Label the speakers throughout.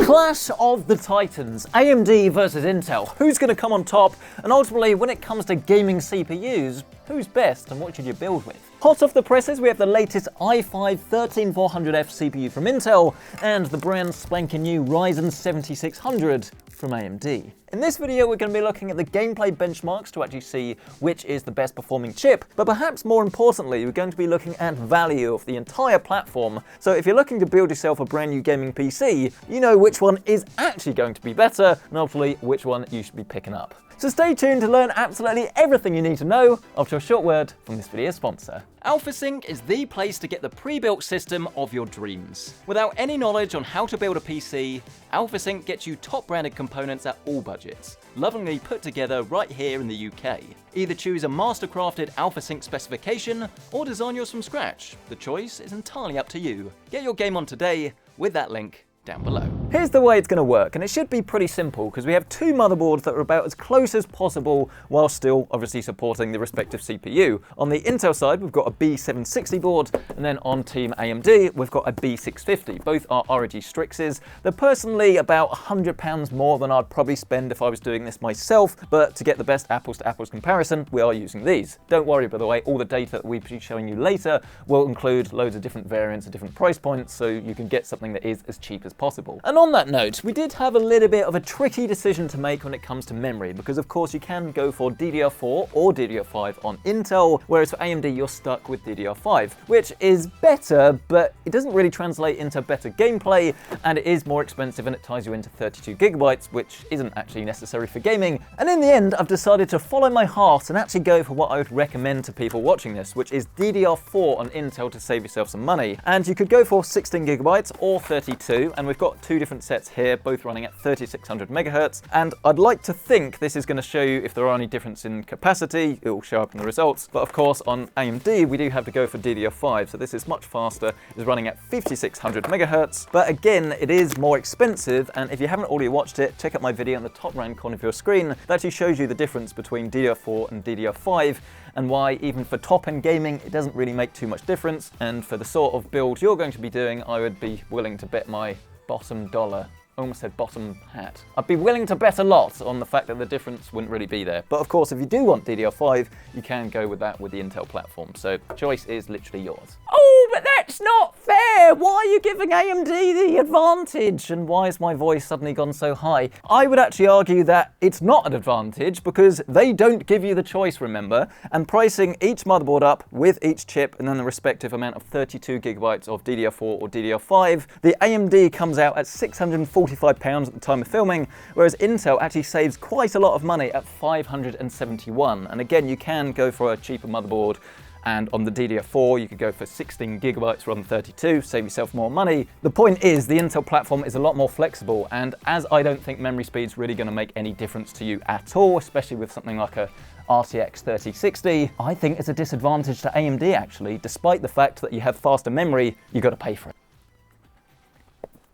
Speaker 1: Clash of the Titans, AMD versus Intel. Who's going to come on top? And ultimately, when it comes to gaming CPUs, who's best and what should you build with? Hot off the presses, we have the latest i5-13400F CPU from Intel and the brand spanking new Ryzen 7600 from AMD. In this video, we're going to be looking at the gameplay benchmarks to actually see which is the best performing chip, but perhaps more importantly, we're going to be looking at value of the entire platform. So if you're looking to build yourself a brand new gaming PC, you know which one is actually going to be better, and hopefully which one you should be picking up. So stay tuned to learn absolutely everything you need to know after a short word from this video's sponsor. AlphaSync is the place to get the pre-built system of your dreams. Without any knowledge on how to build a PC, AlphaSync gets you top branded components at all budgets, lovingly put together right here in the UK. Either choose a master-crafted AlphaSync specification or design yours from scratch. The choice is entirely up to you. Get your game on today with that link down below. Here's the way it's going to work, and it should be pretty simple because we have two motherboards that are about as close as possible while still obviously supporting the respective CPU. On the Intel side, we've got a B760 board, and then on Team AMD, we've got a B650. Both are ROG Strixes. They're personally about £100 more than I'd probably spend if I was doing this myself, but to get the best apples to apples comparison, we are using these. Don't worry, by the way, all the data that we'll be showing you later will include loads of different variants at different price points, so you can get something that is as cheap as possible. And on that note, we did have a little bit of a tricky decision to make when it comes to memory, because of course you can go for DDR4 or DDR5 on Intel, whereas for AMD you're stuck with DDR5, which is better, but it doesn't really translate into better gameplay, and it is more expensive and it ties you into 32 gigabytes, which isn't actually necessary for gaming. And in the end, I've decided to follow my heart and actually go for what I would recommend to people watching this, which is DDR4 on Intel to save yourself some money. And you could go for 16 gigabytes or 32, and we've got two different sets here, both running at 3600 megahertz, and I'd like to think this is going to show you if there are any difference in capacity. It will show up in the results, but of course on AMD we do have to go for DDR5, so this is much faster. It's running at 5600 megahertz, but again it is more expensive, and if you haven't already watched it, check out my video on the top right corner of your screen that actually shows you the difference between DDR4 and DDR5 and why even for top-end gaming it doesn't really make too much difference. And for the sort of build you're going to be doing, I would be willing to bet my bottom dollar. I almost said bottom hat. I'd be willing to bet a lot on the fact that the difference wouldn't really be there. But of course, if you do want DDR5, you can go with that with the Intel platform. So choice is literally yours. Oh, but that's not fair. Why are you giving AMD the advantage? And why has my voice suddenly gone so high? I would actually argue that it's not an advantage because they don't give you the choice, remember, and pricing each motherboard up with each chip and then the respective amount of 32 gigabytes of DDR4 or DDR5, the AMD comes out at £645 at the time of filming, whereas Intel actually saves quite a lot of money at £571. And again, you can go for a cheaper motherboard, and on the DDR4 you could go for 16 gigabytes rather than 32, save yourself more money. The point is the Intel platform is a lot more flexible, and as I don't think memory speed's really going to make any difference to you at all, especially with something like a RTX 3060, I think it's a disadvantage to AMD actually. Despite the fact that you have faster memory, you've got to pay for it.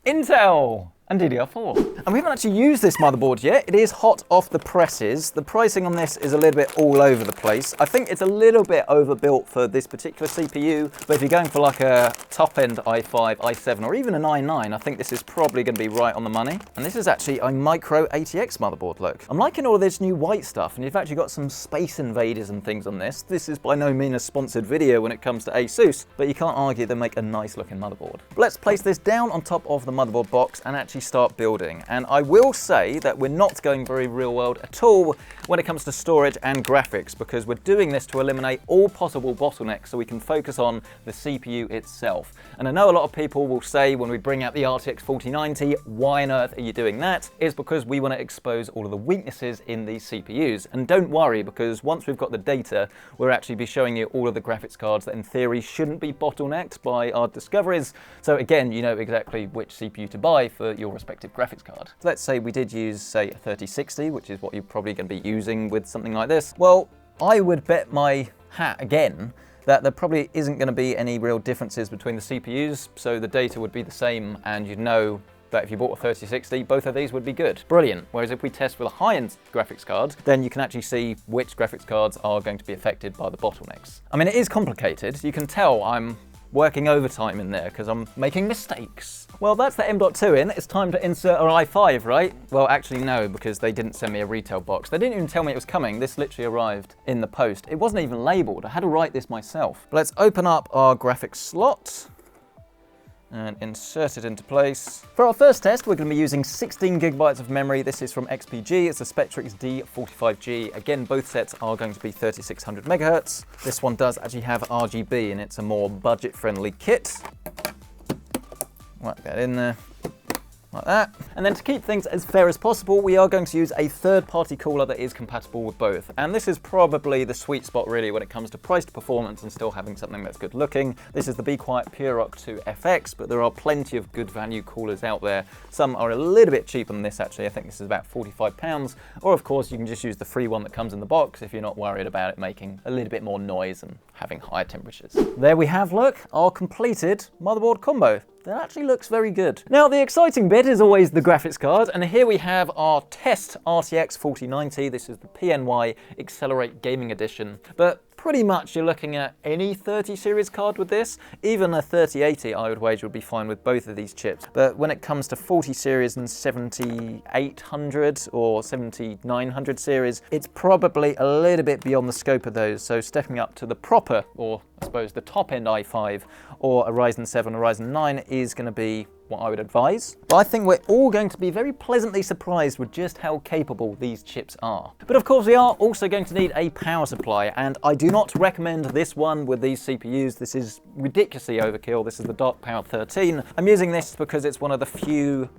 Speaker 1: Intel and DDR4. And we haven't actually used this motherboard yet. It is hot off the presses. The pricing on this is a little bit all over the place. I think it's a little bit overbuilt for this particular CPU, but if you're going for like a top-end i5, i7, or even an i9, I think this is probably going to be right on the money. And this is actually a micro ATX motherboard, look. I'm liking all this new white stuff, and you've actually got some Space Invaders and things on this. This is by no means a sponsored video when it comes to ASUS, but you can't argue they make a nice looking motherboard. But let's place this down on top of the motherboard box and actually start building. And I will say that we're not going very real world at all when it comes to storage and graphics, because we're doing this to eliminate all possible bottlenecks so we can focus on the CPU itself. And I know a lot of people will say when we bring out the RTX 4090, why on earth are you doing that? It's because we want to expose all of the weaknesses in these CPUs. And don't worry, because once we've got the data, we'll actually be showing you all of the graphics cards that in theory shouldn't be bottlenecked by our discoveries. So again, you know exactly which CPU to buy for your respective graphics card. So let's say we did use, say, a 3060, which is what you're probably going to be using with something like this. Well, I would bet my hat again that there probably isn't going to be any real differences between the CPUs, so the data would be the same, and you'd know that if you bought a 3060, both of these would be good. Brilliant. Whereas if we test with a high-end graphics card, then you can actually see which graphics cards are going to be affected by the bottlenecks. I mean, it is complicated. You can tell I'm working overtime in there because I'm making mistakes. Well, that's the M.2 in. It's time to insert our i5, right? Well, actually no, because they didn't send me a retail box. They didn't even tell me it was coming. This literally arrived in the post. It wasn't even labeled. I had to write this myself. But let's open up our graphics slot and insert it into place. For our first test, we're going to be using 16 gigabytes of memory. This is from XPG. It's a Spectrix D45G. Again, both sets are going to be 3600 megahertz. This one does actually have RGB, and it's a more budget-friendly kit. Whack that in there. Like that. And then to keep things as fair as possible, we are going to use a third-party cooler that is compatible with both. And this is probably the sweet spot really when it comes to price to performance and still having something that's good looking. This is the Be Quiet PureRock 2 FX, but there are plenty of good value coolers out there. Some are a little bit cheaper than this actually. I think this is about £45. Or of course you can just use the free one that comes in the box if you're not worried about it making a little bit more noise and having higher temperatures. There we have, look, our completed motherboard combo. That actually looks very good. Now, the exciting bit is always the graphics card, and here we have our test RTX 4090. This is the PNY Accelerate Gaming Edition, but pretty much you're looking at any 30 series card with this. Even a 3080 I would wager would be fine with both of these chips. But when it comes to 40 series and 7800 or 7900 series, it's probably a little bit beyond the scope of those. So stepping up to the proper, or I suppose the top end i5 or a Ryzen 7 or Ryzen 9 is going to be what I would advise. But I think we're all going to be very pleasantly surprised with just how capable these chips are. But of course we are also going to need a power supply, and I do not recommend this one with these CPUs. This is ridiculously overkill. This is the Dark Power 13. I'm using this because it's one of the few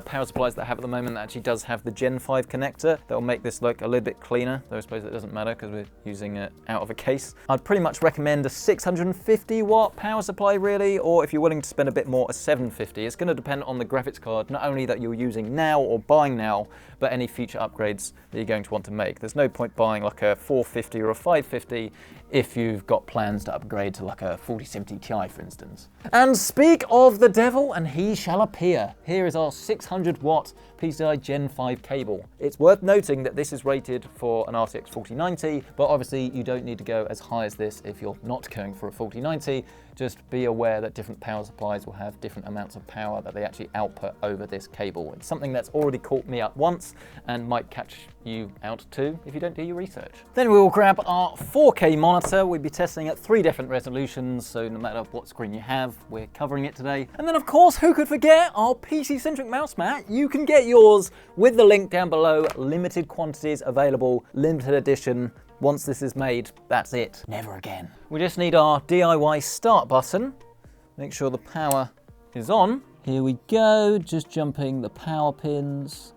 Speaker 1: power supplies that I have at the moment that actually does have the Gen 5 connector. That will make this look a little bit cleaner, though I suppose it doesn't matter because we're using it out of a case. I'd pretty much recommend a 650 watt power supply really, or if you're willing to spend a bit more, a 750. It's going to depend on the graphics card, not only that you're using now or buying now, but any future upgrades that you're going to want to make. There's no point buying like a 450 or a 550 if you've got plans to upgrade to like a 4070 Ti, for instance. And speak of the devil, and he shall appear. Here is our 600 watt PCI Gen 5 cable. It's worth noting that this is rated for an RTX 4090, but obviously you don't need to go as high as this if you're not going for a 4090. Just be aware that different power supplies will have different amounts of power that they actually output over this cable. It's something that's already caught me up once and might catch you out too if you don't do your research. Then we will grab our 4K monitor. We'll be testing at 3 different resolutions, so no matter what screen you have, we're covering it today. And then of course, who could forget our PC Centric mouse mat? You can get yours with the link down below. Limited quantities available, limited edition. Once this is made, that's it. Never again. We just need our DIY start button. Make sure the power is on. Here we go, just jumping the power pins.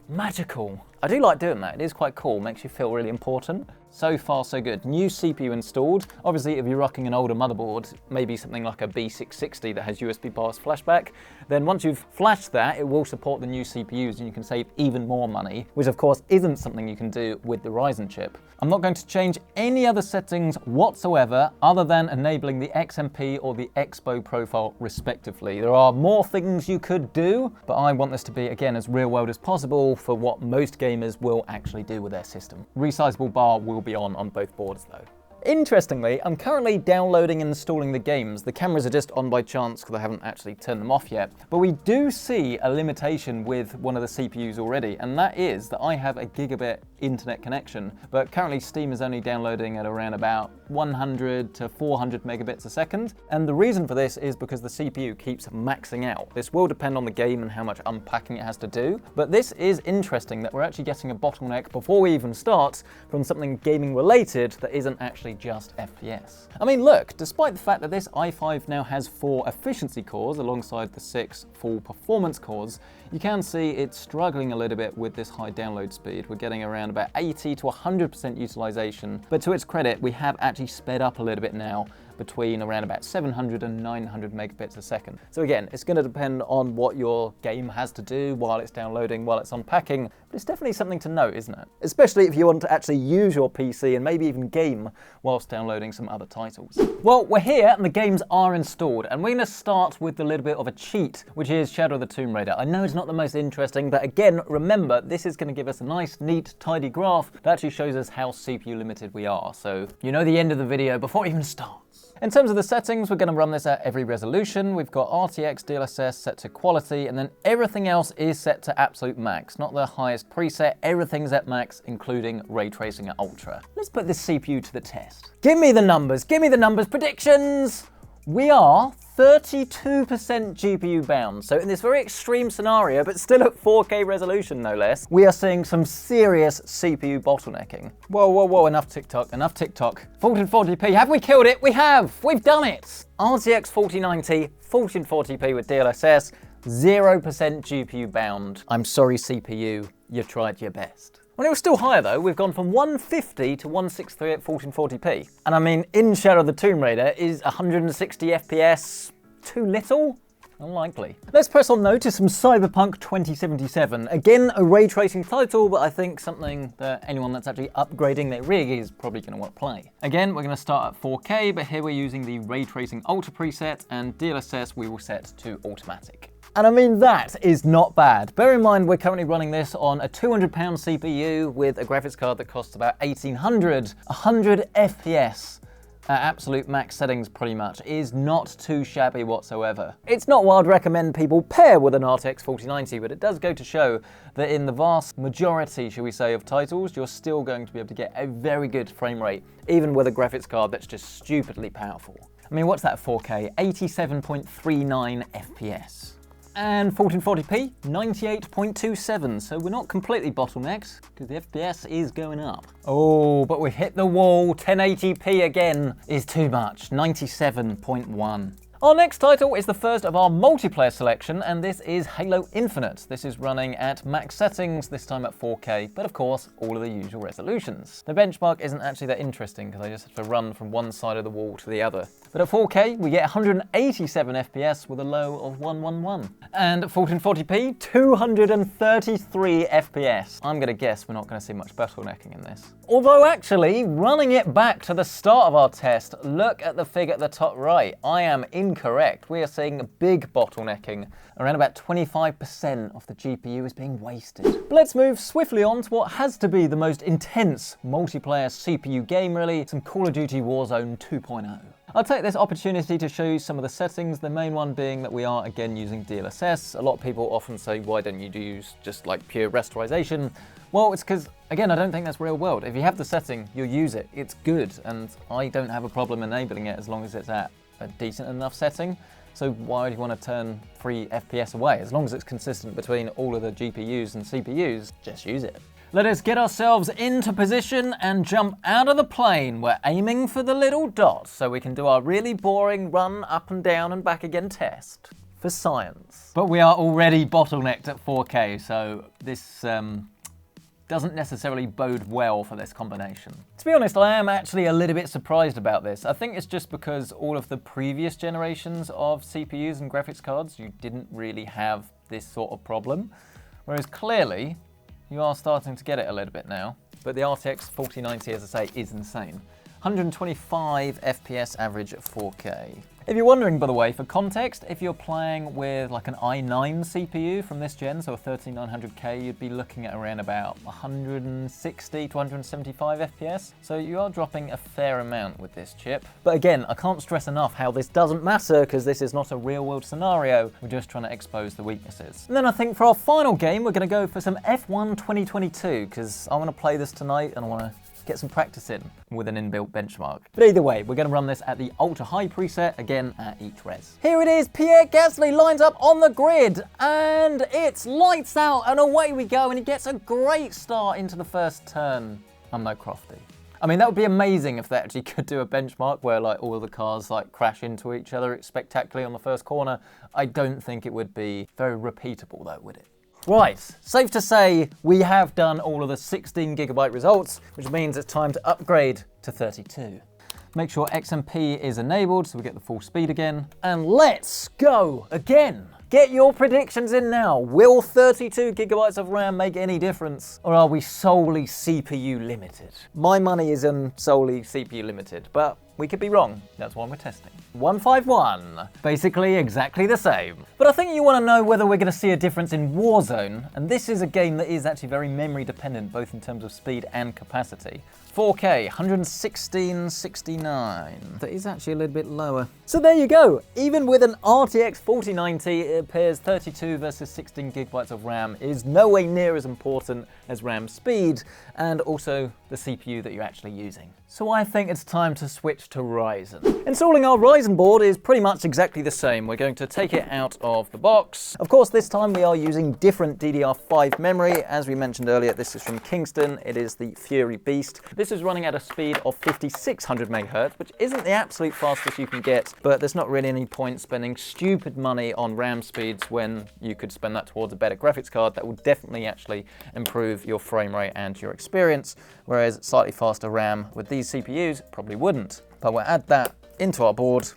Speaker 1: Magical. I do like doing that. It is quite cool, makes you feel really important. So far, so good. New CPU installed. Obviously, if you're rocking an older motherboard, maybe something like a B660 that has USB BIOS flashback, then once you've flashed that, it will support the new CPUs and you can save even more money, which of course isn't something you can do with the Ryzen chip. I'm not going to change any other settings whatsoever other than enabling the XMP or the Expo profile respectively. There are more things you could do, but I want this to be, again, as real world as possible for what most gamers will actually do with their system. Resizable bar will be on both boards though. Interestingly, I'm currently downloading and installing the games. The cameras are just on by chance because I haven't actually turned them off yet. But we do see a limitation with one of the CPUs already, and that is that I have a gigabit internet connection, but currently Steam is only downloading at around about 100 to 400 megabits a second. And the reason for this is because the CPU keeps maxing out. This will depend on the game and how much unpacking it has to do, but this is interesting that we're actually getting a bottleneck before we even start from something gaming related that isn't actually just FPS. I mean, look, despite the fact that this i5 now has 4 efficiency cores alongside the 6 full performance cores, you can see it's struggling a little bit with this high download speed. We're getting around about 80 to 100% utilization, but to its credit, we have actually sped up a little bit now between around about 700 and 900 megabits a second. So again, it's going to depend on what your game has to do while it's downloading, while it's unpacking, but it's definitely something to note, isn't it? Especially if you want to actually use your PC and maybe even game whilst downloading some other titles. Well, we're here and the games are installed, and we're going to start with a little bit of a cheat, which is Shadow of the Tomb Raider. I know it's not the most interesting, but again, remember, this is going to give us a nice, neat, tidy graph that actually shows us how CPU limited we are. So you know the end of the video before it even starts. In terms of the settings, we're going to run this at every resolution. We've got RTX DLSS set to quality, and then everything else is set to absolute max, not the highest preset. Everything's at max, including ray tracing at ultra. Let's put this CPU to the test. Give me the numbers, predictions! We are 32% GPU bound. So in this very extreme scenario, but still at 4K resolution no less, we are seeing some serious CPU bottlenecking. Whoa, enough TikTok. 1440p, have we killed it? We have, we've done it. RTX 4090, 1440p with DLSS, 0% GPU bound. I'm sorry CPU, you tried your best. When it was still higher though, we've gone from 150 to 163 at 1440p. And I mean, in Shadow of the Tomb Raider, is 160 FPS too little? Unlikely. Let's press on though to some Cyberpunk 2077. Again, a ray tracing title, but I think something that anyone that's actually upgrading their rig is probably going to want to play. Again, we're going to start at 4K, but here we're using the ray tracing ultra preset, and DLSS we will set to automatic. And I mean, that is not bad. Bear in mind, we're currently running this on a £200 CPU with a graphics card that costs about 1,800. 100 FPS at absolute max settings pretty much is not too shabby whatsoever. It's not what I'd recommend people pair with an RTX 4090, but it does go to show that in the vast majority, shall we say, of titles, you're still going to be able to get a very good frame rate, even with a graphics card that's just stupidly powerful. I mean, what's that 4K? 87.39 FPS. And 1440p, 98.27, so we're not completely bottlenecked, because the FPS is going up. Oh, but we hit the wall, 1080p again is too much, 97.1. Our next title is the first of our multiplayer selection, and this is Halo Infinite. This is running at max settings, this time at 4K, but of course, all of the usual resolutions. The benchmark isn't actually that interesting, because I just have to run from one side of the wall to the other. But at 4K, we get 187 FPS with a low of 111. And at 1440p, 233 FPS. I'm gonna guess we're not gonna see much bottlenecking in this. Although actually, running it back to the start of our test, look at the figure at the top right. I am incorrect. We are seeing big bottlenecking. Around about 25% of the GPU is being wasted. But let's move swiftly on to what has to be the most intense multiplayer CPU game really, some Call of Duty Warzone 2.0. I'll take this opportunity to show you some of the settings, the main one being that we are again using DLSS. A lot of people often say, why don't you use just like pure rasterization? Well, it's because, again, I don't think that's real world. If you have the setting, you'll use it. It's good, and I don't have a problem enabling it as long as it's at a decent enough setting. So why do you want to turn 3 FPS away? As long as it's consistent between all of the GPUs and CPUs, just use it. Let us get ourselves into position and jump out of the plane. We're aiming for the little dot so we can do our really boring run up and down and back again test for science. But we are already bottlenecked at 4K, so this doesn't necessarily bode well for this combination. To be honest, I am actually a little bit surprised about this. I think it's just because all of the previous generations of CPUs and graphics cards, you didn't really have this sort of problem. Whereas clearly, you are starting to get it a little bit now. But the RTX 4090, as I say, is insane. 125 FPS average at 4K. If you're wondering, by the way, for context, if you're playing with like an i9 CPU from this gen, so a 13900K, you'd be looking at around about 160 to 175 FPS. So you are dropping a fair amount with this chip. But again, I can't stress enough how this doesn't matter because this is not a real world scenario. We're just trying to expose the weaknesses. And then I think for our final game, we're going to go for some F1 2022 because I want to play this tonight and I want to get some practice in with an inbuilt benchmark. But either way, we're going to run this at the ultra high preset, again at each res. Here it is, Pierre Gasly lines up on the grid and it's lights out and away we go, and he gets a great start into the first turn. I'm no crofty. I mean, that would be amazing if they actually could do a benchmark where like all of the cars like crash into each other spectacularly on the first corner. I don't think it would be very repeatable though, would it? Right, safe to say we have done all of the 16GB results, which means it's time to upgrade to 32. Make sure XMP is enabled so we get the full speed again. And let's go again. Get your predictions in now. Will 32GB of RAM make any difference? Or are we solely CPU limited? My money is on solely CPU limited, but we could be wrong. That's why we're testing. 151. Basically exactly the same. But I think you want to know whether we're going to see a difference in Warzone, and this is a game that is actually very memory dependent, both in terms of speed and capacity. 4K, 116.69. That is actually a little bit lower. So there you go. Even with an RTX 4090, it appears 32 versus 16 gigabytes of RAM is no way near as important as RAM speed, and also the CPU that you're actually using. So I think it's time to switch to Ryzen. Installing our Ryzen board is pretty much exactly the same. We're going to take it out of the box. Of course, this time we are using different DDR5 memory. As we mentioned earlier, this is from Kingston. It is the Fury Beast. This is running at a speed of 5600 megahertz, which isn't the absolute fastest you can get, but there's not really any point spending stupid money on RAM speeds when you could spend that towards a better graphics card that will definitely actually improve your frame rate and your experience, whereas slightly faster RAM with these CPUs probably wouldn't. But we'll add that into our board.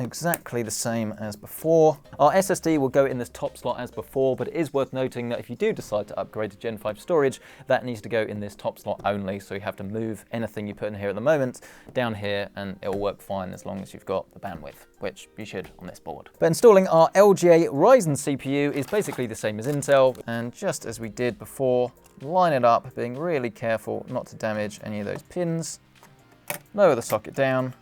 Speaker 1: Exactly the same as before. Our SSD will go in this top slot as before, but it is worth noting that if you do decide to upgrade to Gen 5 storage, that needs to go in this top slot only, so you have to move anything you put in here at the moment down here, and it'll work fine as long as you've got the bandwidth, which you should on this board. But installing our LGA Ryzen CPU is basically the same as Intel, and just as we did before, line it up, being really careful not to damage any of those pins. Lower the socket down,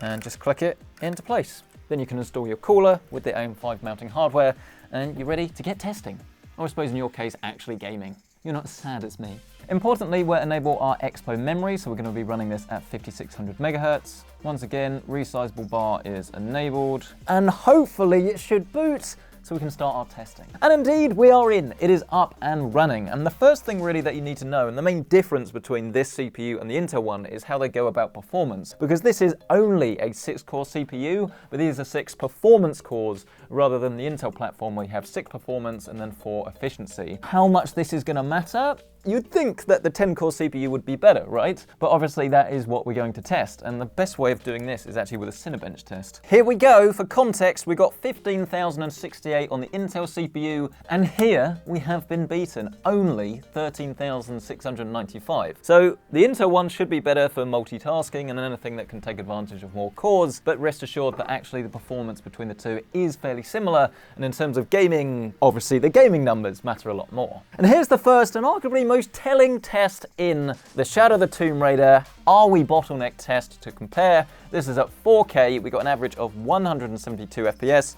Speaker 1: and just click it into place. Then you can install your cooler with the AM5 mounting hardware, and you're ready to get testing. Or I suppose in your case, actually gaming. You're not as sad as me. Importantly, we'll enable our Expo memory, so we're going to be running this at 5600 megahertz. Once again, resizable bar is enabled, and hopefully it should boot, so we can start our testing. And indeed, we are in. It is up and running. And the first thing really that you need to know, and the main difference between this CPU and the Intel one, is how they go about performance. Because this is only a 6-core CPU, but these are 6 performance cores, rather than the Intel platform where you have 6 performance and then 4 efficiency. How much this is going to matter? You'd think that the 10-core CPU would be better, right? But obviously that is what we're going to test, and the best way of doing this is actually with a Cinebench test. Here we go. For context, we got 15,068 on the Intel CPU, and here we have been beaten, only 13,695. So the Intel one should be better for multitasking and anything that can take advantage of more cores, but rest assured that actually the performance between the two is fairly similar, and in terms of gaming, obviously the gaming numbers matter a lot more. And here's the first and arguably most telling test in the Shadow of the Tomb Raider Are We Bottleneck test to compare. This is at 4K, we got an average of 172 FPS,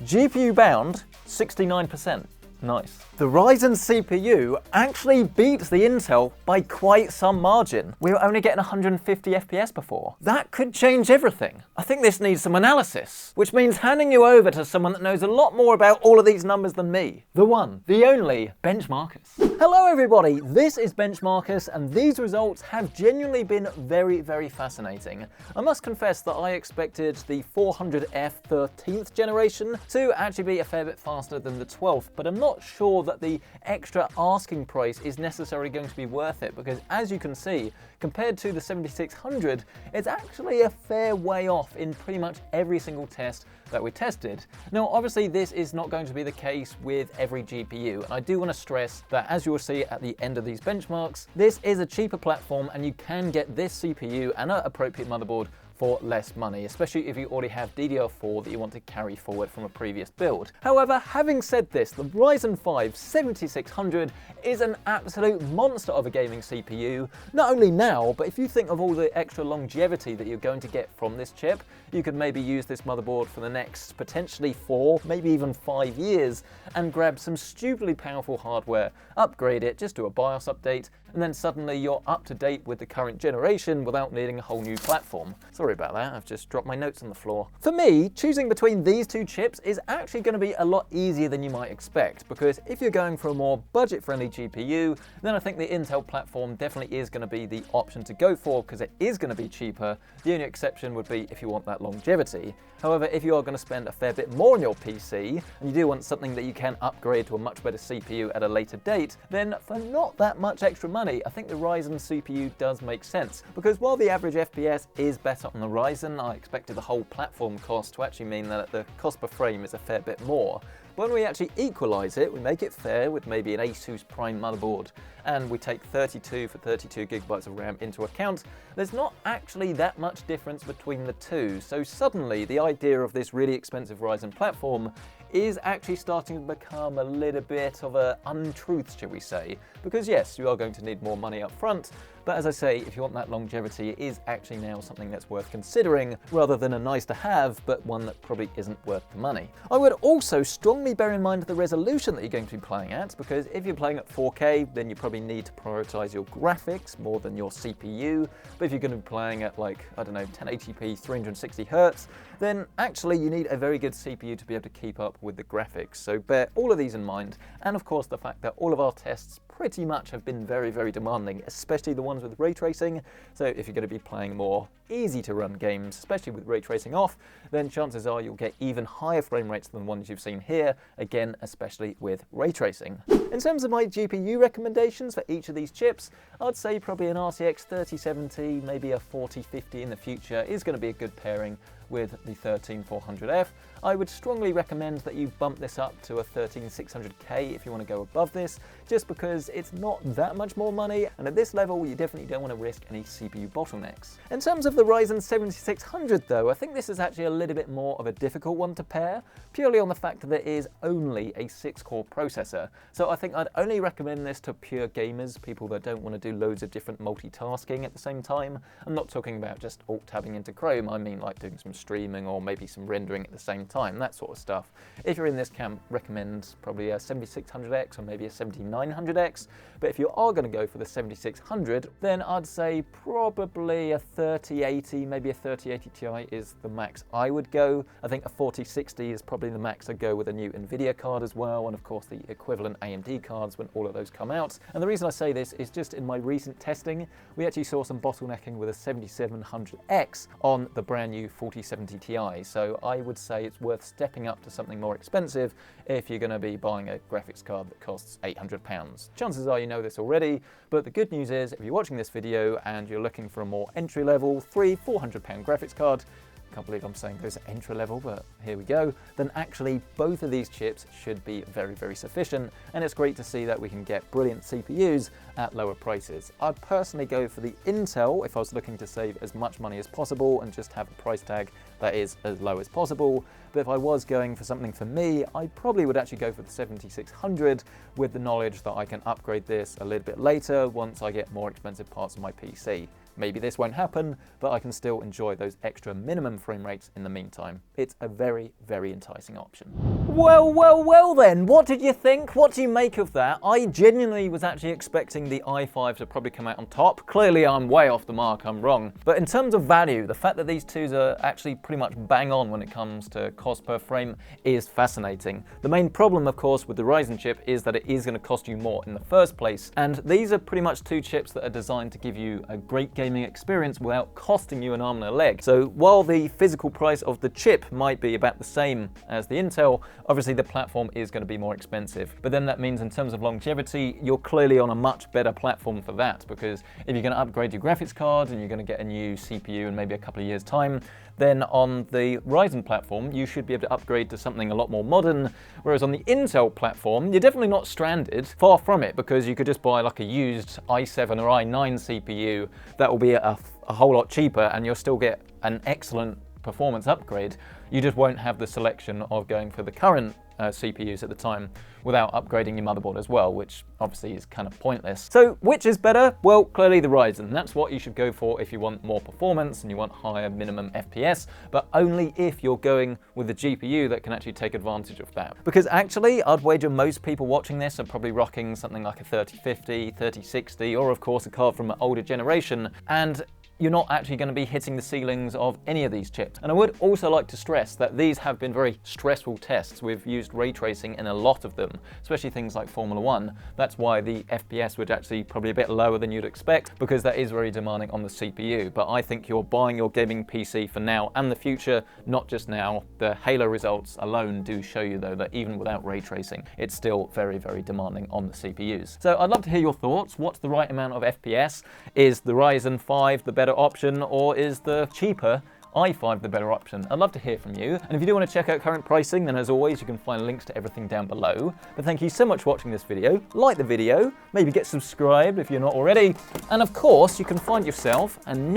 Speaker 1: GPU bound 69%. Nice. The Ryzen CPU actually beats the Intel by quite some margin. We were only getting 150 FPS before. That could change everything. I think this needs some analysis, which means handing you over to someone that knows a lot more about all of these numbers than me. The one, the only, Benchmarkers. Hello everybody, this is Benchmarkers, and these results have genuinely been very, very fascinating. I must confess that I expected the 400F 13th generation to actually be a fair bit faster than the 12th, but I'm not sure that the extra asking price is necessarily going to be worth it, because as you can see, compared to the 7600, it's actually a fair way off in pretty much every single test that we tested. Now, obviously this is not going to be the case with every GPU, and I do want to stress that, as you will see at the end of these benchmarks, this is a cheaper platform and you can get this CPU and an appropriate motherboard for less money, especially if you already have DDR4 that you want to carry forward from a previous build. However, having said this, the Ryzen 5 7600 is an absolute monster of a gaming CPU, not only now, but if you think of all the extra longevity that you're going to get from this chip, you could maybe use this motherboard for the next potentially 4, maybe even 5 years, and grab some stupidly powerful hardware, upgrade it, just do a BIOS update, and then suddenly you're up to date with the current generation without needing a whole new platform. Sorry about that, I've just dropped my notes on the floor. For me, choosing between these two chips is actually going to be a lot easier than you might expect, because if you're going for a more budget-friendly GPU, then I think the Intel platform definitely is going to be the option to go for, because it is going to be cheaper. The only exception would be if you want that longevity. However, if you are going to spend a fair bit more on your PC, and you do want something that you can upgrade to a much better CPU at a later date, then for not that much extra money, I think the Ryzen CPU does make sense. Because while the average FPS is better on the Ryzen, I expected the whole platform cost to actually mean that the cost per frame is a fair bit more. But when we actually equalize it, we make it fair with maybe an Asus Prime motherboard, and we take 32 for 32 gigabytes of RAM into account, there's not actually that much difference between the two. So suddenly the idea of this really expensive Ryzen platform is actually starting to become a little bit of an untruth, shall we say. Because yes, you are going to need more money up front, but as I say, if you want that longevity, it is actually now something that's worth considering, rather than a nice to have, but one that probably isn't worth the money. I would also strongly bear in mind the resolution that you're going to be playing at, because if you're playing at 4K, then you probably need to prioritize your graphics more than your CPU. But if you're going to be playing at, like, I don't know, 1080p 360 Hz, then actually you need a very good CPU to be able to keep up with the graphics. So bear all of these in mind, and of course the fact that all of our tests pretty much have been very, very demanding, especially the ones with ray tracing. So if you're going to be playing more easy to run games, especially with ray tracing off, then chances are you'll get even higher frame rates than the ones you've seen here, again, especially with ray tracing. In terms of my GPU recommendations for each of these chips, I'd say probably an RTX 3070, maybe a 4050 in the future is going to be a good pairing with the 13400F. I would strongly recommend that you bump this up to a 13600K if you want to go above this, just because it's not that much more money, and at this level you definitely don't want to risk any CPU bottlenecks. In terms of the Ryzen 7600 though, I think this is actually a little bit more of a difficult one to pair, purely on the fact that it is only a 6-core processor. So I think I'd only recommend this to pure gamers, people that don't want to do loads of different multitasking at the same time. I'm not talking about just alt-tabbing into Chrome, I mean like doing some streaming or maybe some rendering at the same time, that sort of stuff. If you're in this camp, recommend probably a 7600X or maybe a 7900X, but if you are going to go for the 7600, then I'd say probably a 3080, maybe a 3080 Ti is the max I would go. I think a 4060 is probably the max I'd go with a new Nvidia card as well, and of course the equivalent AMD cards when all of those come out. And the reason I say this is just in my recent testing, we actually saw some bottlenecking with a 7700X on the brand new 4070 Ti, so I would say it's worth stepping up to something more expensive if you're going to be buying a graphics card that costs £800. Chances are you know this already, but the good news is if you're watching this video and you're looking for a more entry-level £300–400 graphics card, can't believe I'm saying those are entry level, but here we go, then actually both of these chips should be very, very sufficient, and it's great to see that we can get brilliant CPUs at lower prices. I'd personally go for the Intel if I was looking to save as much money as possible and just have a price tag that is as low as possible, but if I was going for something for me, I probably would actually go for the 7600 with the knowledge that I can upgrade this a little bit later once I get more expensive parts of my PC. Maybe this won't happen, but I can still enjoy those extra minimum frame rates in the meantime. It's a very, very enticing option. Well then, what did you think? What do you make of that? I genuinely was actually expecting the i5 to probably come out on top. Clearly I'm way off the mark, I'm wrong. But in terms of value, the fact that these two are actually pretty much bang on when it comes to cost per frame is fascinating. The main problem, of course, with the Ryzen chip is that it is going to cost you more in the first place. And these are pretty much two chips that are designed to give you a great gaming experience without costing you an arm and a leg. So while the physical price of the chip might be about the same as the Intel, obviously the platform is going to be more expensive. But then that means in terms of longevity, you're clearly on a much better platform for that, because if you're going to upgrade your graphics card and you're going to get a new CPU in maybe a couple of years' time, then on the Ryzen platform, you should be able to upgrade to something a lot more modern, whereas on the Intel platform, you're definitely not stranded, far from it, because you could just buy like a used i7 or i9 CPU that will be a whole lot cheaper and you'll still get an excellent performance upgrade. You just won't have the selection of going for the current CPUs at the time without upgrading your motherboard as well, which obviously is kind of pointless. So which is better? Well, clearly the Ryzen. That's what you should go for if you want more performance and you want higher minimum FPS, but only if you're going with the GPU that can actually take advantage of that. Because actually, I'd wager most people watching this are probably rocking something like a 3050, 3060, or of course a card from an older generation, and you're not actually going to be hitting the ceilings of any of these chips. And I would also like to stress that these have been very stressful tests. We've used ray tracing in a lot of them, especially things like Formula 1. That's why the FPS would actually probably a bit lower than you'd expect, because that is very demanding on the CPU. But I think you're buying your gaming PC for now and the future, not just now. The Halo results alone do show you though that even without ray tracing, it's still very, very demanding on the CPUs. So I'd love to hear your thoughts. What's the right amount of FPS? Is the Ryzen 5 the better option, or is the cheaper i5 the better option? I'd love to hear from you. And if you do want to check out current pricing, then as always, you can find links to everything down below. But thank you so much for watching this video. Like the video, maybe get subscribed if you're not already. And of course, you can find yourself and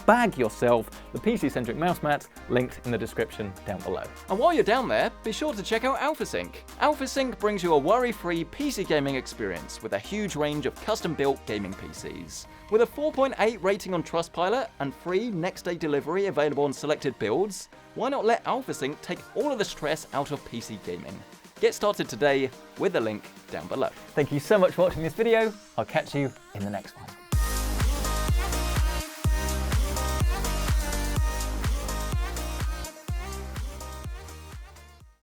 Speaker 1: bag yourself the PC Centric mouse mat, linked in the description down below.
Speaker 2: And while you're down there, be sure to check out AlphaSync. AlphaSync brings you a worry-free PC gaming experience with a huge range of custom-built gaming PCs. With a 4.8 rating on Trustpilot and free next-day delivery available on selected builds, why not let AlphaSync take all of the stress out of PC gaming? Get started today with the link down below.
Speaker 1: Thank you so much for watching this video. I'll catch you in the next one.